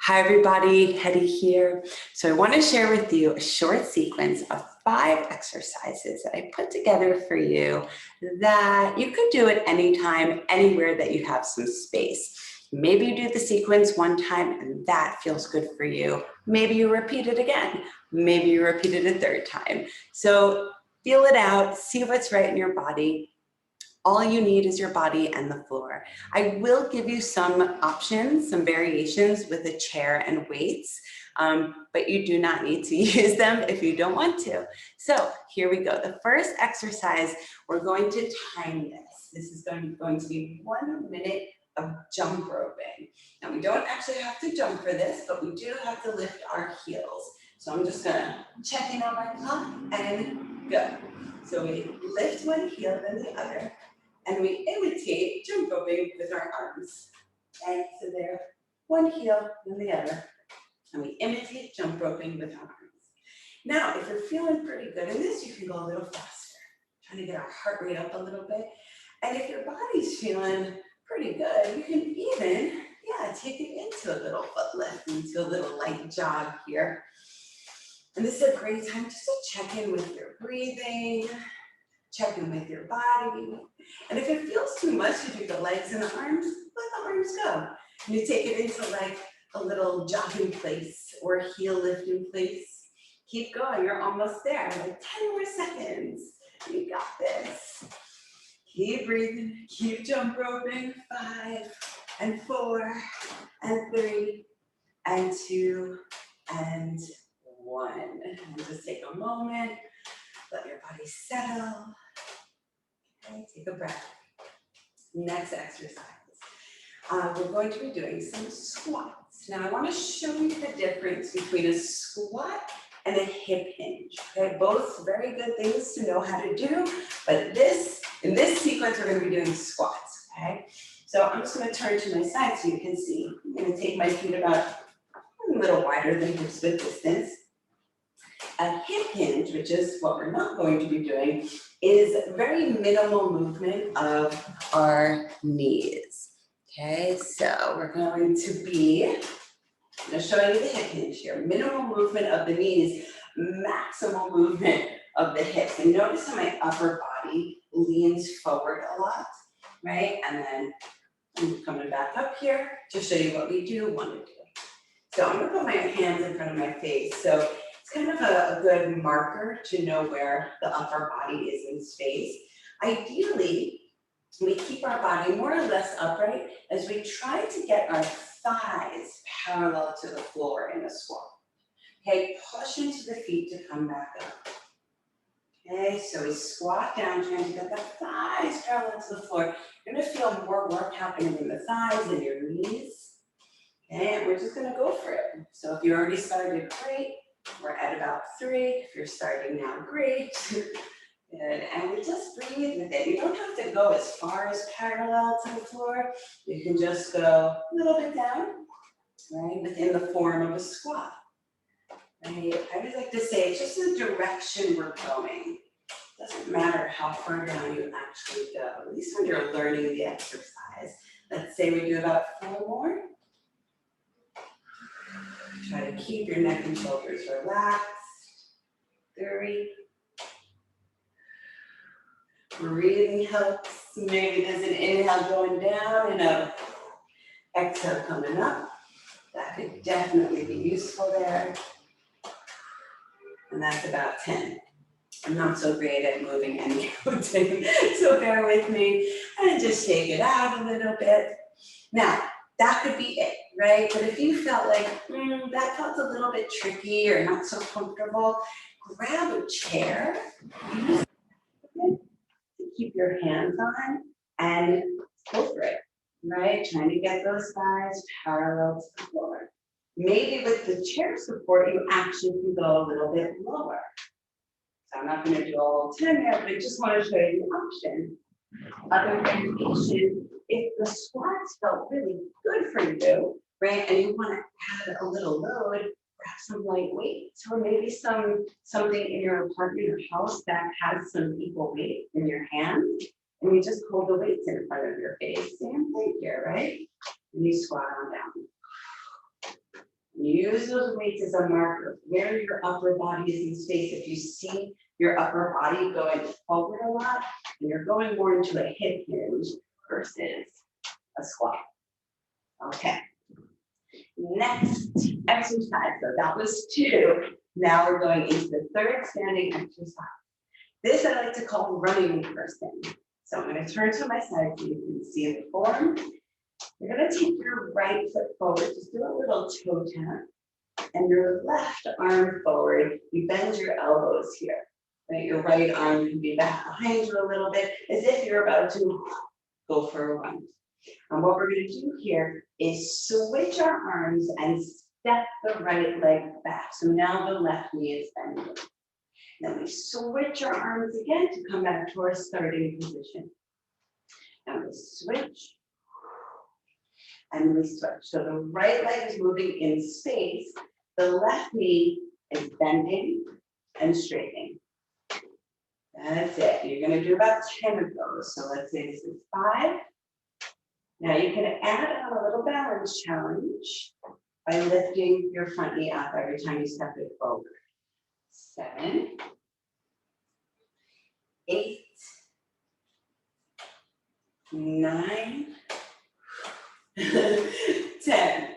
Hi everybody, Hetty here. So I want to share with you a short sequence of 5 exercises that I put together for you that you could do at any time, anywhere that you have some space. Maybe you do the sequence one time and that feels good for you. Maybe you repeat it again. Maybe you repeat it a third time. So feel it out, see what's right in your body. All you need is your body and the floor. I will give you some options, some variations with a chair and weights, but you do not need to use them if you don't want to. So here we go. The first exercise, we're going to time this. This is going to be 1 minute of jump roping. Now we don't actually have to jump for this, but we do have to lift our heels. So I'm just gonna check in on my clock and go. So we lift one heel, then the other. And we imitate jump roping with our arms. Okay, so there, one heel, then the other. And we imitate jump roping with our arms. Now, if you're feeling pretty good in this, you can go a little faster. Trying to get our heart rate up a little bit. And if your body's feeling pretty good, you can even, take it into a little foot lift, into a little light jog here. And this is a great time just to check in with your breathing, check in with your body. And if it feels too much to do the legs and the arms, let the arms go. And you take it into like a little jogging place or heel lifting place. Keep going, you're almost there. Like 10 more seconds. You got this. Keep breathing, keep jump roping. 5 and 4 and 3 and 2 and 1. And just take a moment. Let your body settle. Okay, take a breath. Next exercise. We're going to be doing some squats. Now I want to show you the difference between a squat and a hip hinge. Okay, both very good things to know how to do, but in this sequence we're going to be doing squats. Okay, so I'm just going to turn to my side so you can see. I'm going to take my feet about a little wider than hips width distance. A hip hinge, which is what we're not going to be doing, is very minimal movement of our knees. Okay, so we're going to be, I'm going to show you the hip hinge here. Minimal movement of the knees, maximal movement of the hips. And notice how my upper body leans forward a lot, right? And then I'm coming back up here to show you what we do want to do. So I'm going to put my hands in front of my face. So it's kind of a good marker to know where the upper body is in space. Ideally, we keep our body more or less upright as we try to get our thighs parallel to the floor in a squat. Okay, push into the feet to come back up. Okay, so we squat down, trying to get the thighs parallel to the floor. You're gonna feel more work happening in the thighs and your knees. Okay, and we're just gonna go for it. So if you already started, great. We're at about 3. If you're starting now, great. Good. And we just breathe with it. You don't have to go as far as parallel to the floor. You can just go a little bit down, right, within the form of a squat. Right? I always like to say it's just the direction we're going. It doesn't matter how far down you actually go, at least when you're learning the exercise. Let's say we do about 4 more. Try to keep your neck and shoulders relaxed. 3. Breathing helps. Maybe there's an inhale going down and a exhale coming up. That could definitely be useful there. And that's about 10. I'm not so great at moving and counting, so bear with me. And just shake it out a little bit. Now, that could be it, right? But if you felt like, that felt a little bit tricky or not so comfortable, grab a chair. Keep your hands on and go for it, right? Trying to get those thighs parallel to the floor. Maybe with the chair support, you actually can go a little bit lower. So I'm not going to do a whole 10 there, but I just want to show you the option. Other variation, if the squats felt really good for you, right, and you want to add a little load, grab some light weights, or maybe something in your apartment or house that has some equal weight in your hand, and you just hold the weights in front of your face. Same thing here, right? And you squat on down. Use those weights as a marker where your upper body is in space. If you see your upper body going forward a lot, and you're going more into a hip hinge versus a squat. Okay. Next exercise. So that was 2. Now we're going into the 3rd standing exercise. This I like to call running person. So I'm going to turn to my side so you can see the form. You're going to take your right foot forward, just do a little toe tap, and your left arm forward. You bend your elbows here. Right? Your right arm can be back behind you a little bit, as if you're about to go for a run. And what we're going to do here is switch our arms and step the right leg back. So now the left knee is bending. Then we switch our arms again to come back to our starting position. And we switch. And we switch. So the right leg is moving in space. The left knee is bending and straightening. That's it. You're going to do about 10 of those. So let's say this is 5. Now you can add on a little balance challenge by lifting your front knee up every time you step it forward. 7, 8, 9, 10.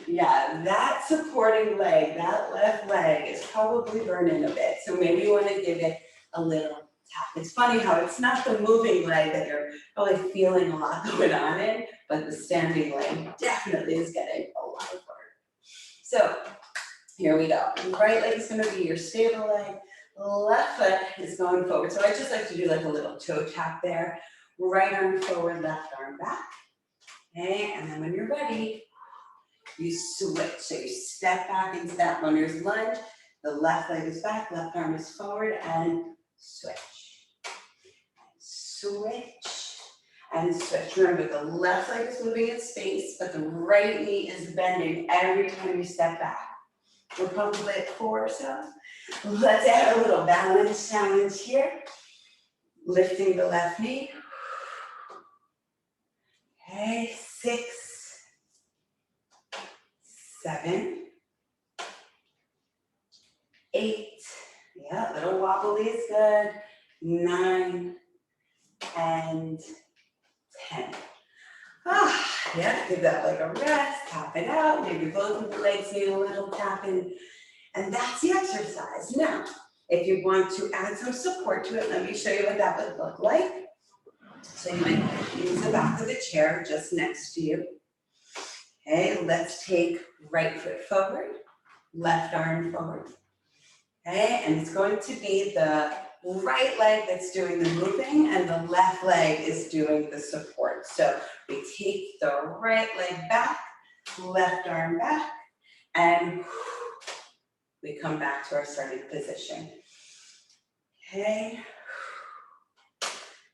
Yeah, that supporting leg, that left leg is probably burning a bit. So maybe you want to give it a little tap. It's funny how it's not the moving leg that you're probably feeling a lot going on in, but the standing leg definitely is getting a lot of work. So here we go. Right leg is going to be your stable leg. Left foot is going forward. So I just like to do like a little toe tap there. Right arm forward, left arm back. Okay, and then when you're ready, you switch. So you step back into that runner's lunge. The left leg is back, left arm is forward, and switch. Switch and switch. Remember, the left leg is moving in space, but the right knee is bending every time you step back. We're probably at 4 or so. Let's add a little balance challenge here. Lifting the left knee. Okay, 6, 7, 8, yeah, little wobbly is good, 9, and 10. Yeah, give that leg a rest, tap it out, maybe both of the legs need a little tapping, and that's the exercise. Now, if you want to add some support to it, let me show you what that would look like. So you might use the back of the chair just next to you. Okay, let's take right foot forward, left arm forward. Okay, and it's going to be the right leg that's doing the moving and the left leg is doing the support. So we take the right leg back, left arm back, and we come back to our starting position. Okay.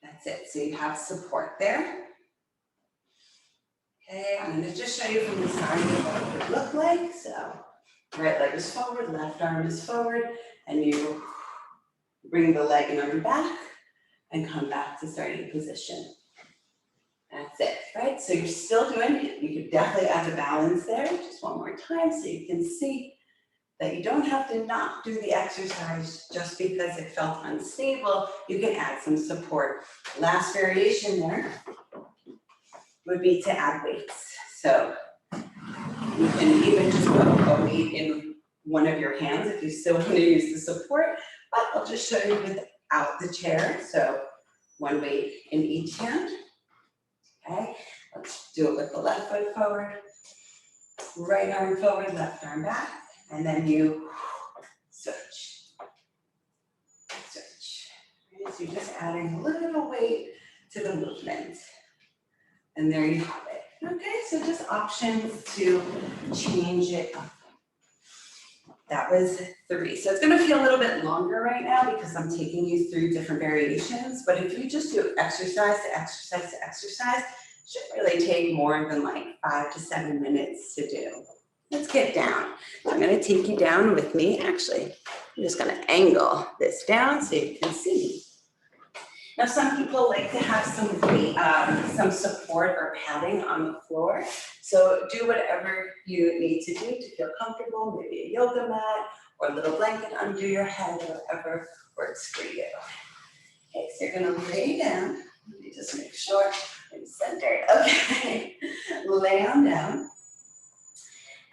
That's it. So you have support there. Okay, I'm going to just show you from the side what it would look like. So right leg is forward, left arm is forward, and you bring the leg and arm back and come back to starting position. That's it, right? So you're still doing it. You could definitely add the balance there. Just one more time so you can see that you don't have to not do the exercise just because it felt unstable. You can add some support. Last variation there would be to add weights. So you can even just put a weight in one of your hands if you still want to use the support, but I'll just show you without the chair. So one weight in each hand. Okay, let's do it with the left foot forward, right arm forward, left arm back, and then you switch. Switch. Okay, so you're just adding a little weight to the movement. And there you have it. Okay, so just options to change it up. That was 3. So it's going to feel a little bit longer right now because I'm taking you through different variations. But if you just do exercise to exercise to exercise, it shouldn't really take more than like 5 to 7 minutes to do. Let's get down. So I'm going to take you down with me. Actually, I'm just going to angle this down so you can see. Now, some people like to have some support or padding on the floor. So do whatever you need to do to feel comfortable, maybe a yoga mat or a little blanket under your head, whatever works for you. Okay, so you're gonna lay down. Let me just make sure I'm centered. Okay, lay on down.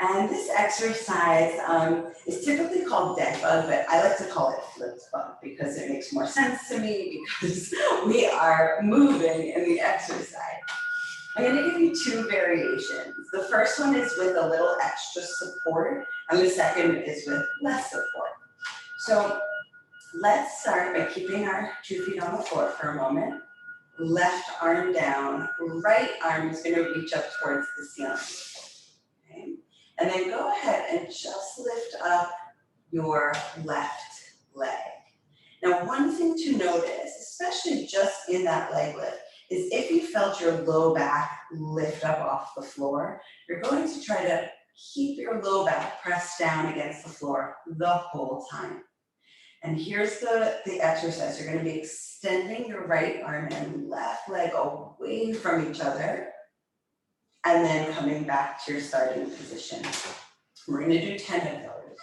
And this exercise is typically called dead bug, but I like to call it flipped bug because it makes more sense to me because we are moving in the exercise. I'm going to give you two variations. The first one is with a little extra support, and the second is with less support. So let's start by keeping our 2 feet on the floor for a moment. Left arm down, right arm is going to reach up towards the ceiling. Okay? And then go ahead and just lift up your left leg. Now, one thing to notice, especially just in that leg lift, is if you felt your low back lift up off the floor, you're going to try to keep your low back pressed down against the floor the whole time. And here's the exercise. You're going to be extending your right arm and left leg away from each other, and then coming back to your starting position. We're going to do 10 of those.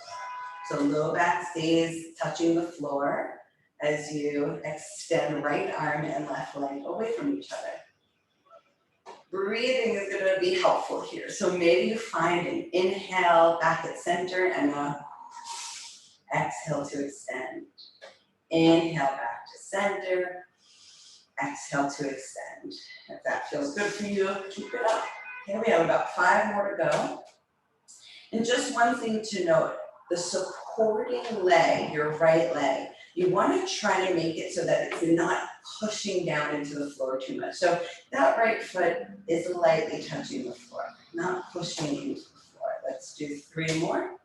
So low back stays touching the floor as you extend right arm and left leg away from each other. Breathing is going to be helpful here. So maybe you find an inhale back at center and a exhale to extend. Inhale back to center. Exhale to extend. If that feels good for you, keep it up. Okay, we have about 5 more to go. And just one thing to note, the supporting leg, your right leg, you want to try to make it so that it's not pushing down into the floor too much. So that right foot is lightly touching the floor, not pushing into the floor. Let's do 3 more.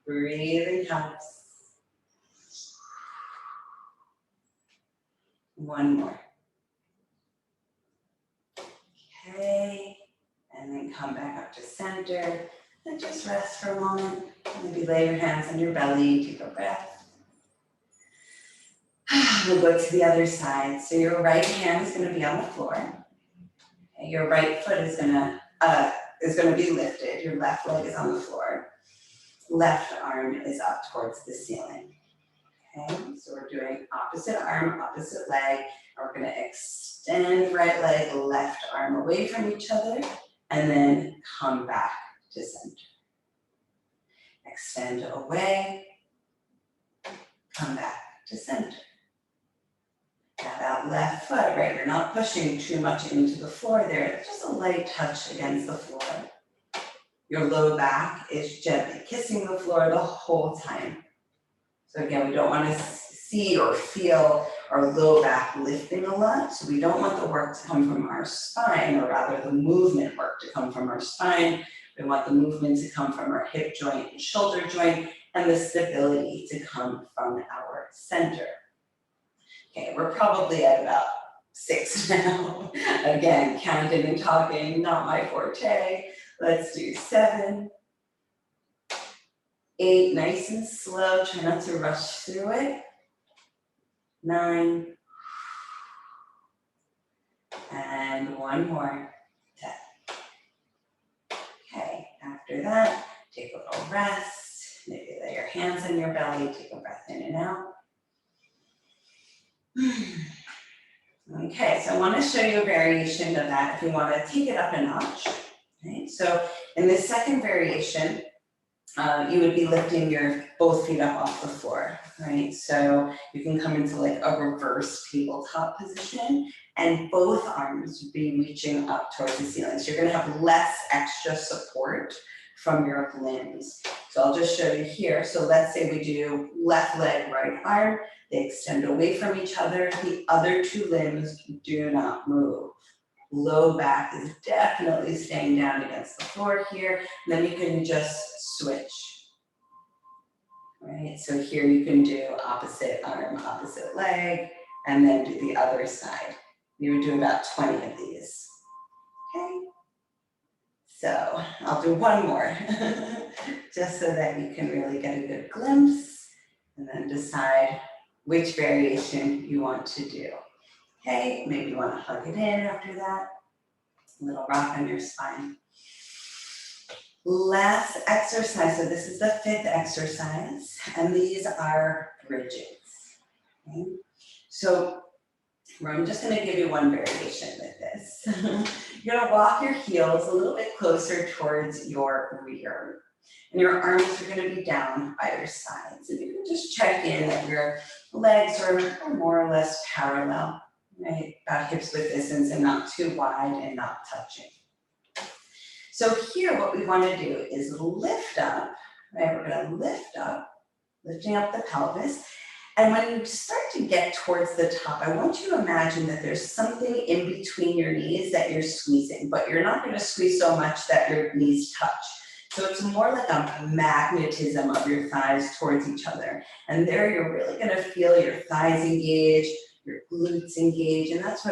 Breathing helps. 1 more. Okay, and then come back up to center and just rest for a moment. Maybe lay your hands on your belly, take a breath. We'll go to the other side. So your right hand is going to be on the floor. Okay, your right foot is going to be lifted. Your left leg is on the floor. Left arm is up towards the ceiling. Okay, so we're doing opposite arm, opposite leg. We're going to extend right leg, left arm away from each other, and then come back to center. Extend away, come back to center. Now that left foot, right, you're not pushing too much into the floor there, just a light touch against the floor. Your low back is gently kissing the floor the whole time. So again, we don't want to see or feel our low back lifting a lot. So we don't want the work to come from our spine, or rather the movement work to come from our spine. We want the movement to come from our hip joint and shoulder joint, and the stability to come from our center. Okay, we're probably at about 6 now. Again, counting and talking, not my forte. Let's do 7. 8, nice and slow, try not to rush through it. 9, and 1 more, 10. Okay, after that, take a little rest. Maybe lay your hands on your belly, take a breath in and out. Okay, so I want to show you a variation of that if you want to take it up a notch. Okay, so in this second variation, you would be lifting your both feet up off the floor, right? So you can come into like a reverse tabletop position, and both arms would be reaching up towards the ceiling. So you're going to have less extra support from your limbs. So I'll just show you here. So let's say we do left leg, right arm. They extend away from each other. The other 2 limbs do not move. Low back is definitely staying down against the floor here. And then you can just switch. Right, so here you can do opposite arm, opposite leg, and then do the other side. You would do about 20 of these. Okay, so I'll do 1 more, just so that you can really get a good glimpse, and then decide which variation you want to do. Okay, maybe you want to hug it in after that. A little rock on your spine. Last exercise, so this is the 5th exercise, and these are bridges. Okay? So I'm just going to give you one variation with this. You're going to walk your heels a little bit closer towards your rear, and your arms are going to be down by your sides. And you can just check in that your legs are more or less parallel, right? About hips width distance and not too wide and not touching. So here what we want to do is lift up, right? We're going to lift up, lifting up the pelvis. And when you start to get towards the top, I want you to imagine that there's something in between your knees that you're squeezing, but you're not going to squeeze so much that your knees touch. So it's more like a magnetism of your thighs towards each other. And there you're really going to feel your thighs engage, your glutes engage, and that's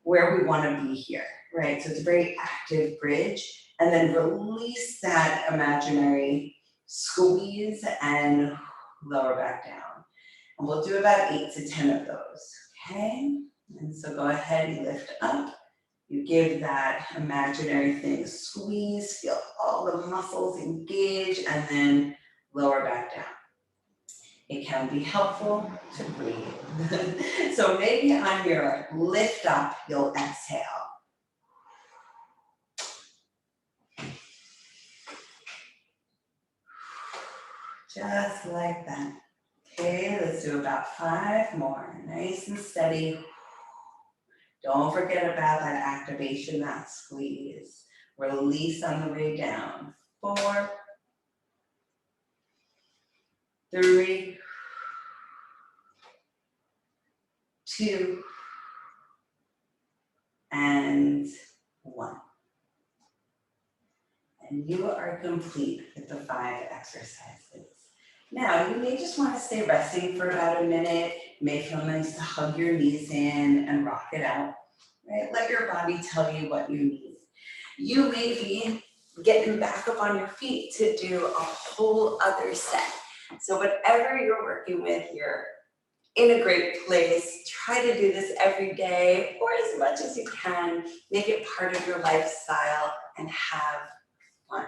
where we want to be here, right? So it's a very active bridge. And then release that imaginary squeeze and lower back down. And we'll do about 8 to 10 of those, okay? And so go ahead and lift up. You give that imaginary thing a squeeze, feel all the muscles engage, and then lower back down. It can be helpful to breathe. So maybe on your lift up, you'll exhale. Just like that. Okay, let's do about 5 more. Nice and steady. Don't forget about that activation, that squeeze. Release on the way down. 4, 3, 2, and 1. And you are complete with the 5 exercises. Now, you may just want to stay resting for about a minute. It may feel nice to hug your knees in and rock it out, right? Let your body tell you what you need. You may be getting back up on your feet to do a whole other set. So whatever you're working with, you're in a great place. Try to do this every day or as much as you can. Make it part of your lifestyle and have fun.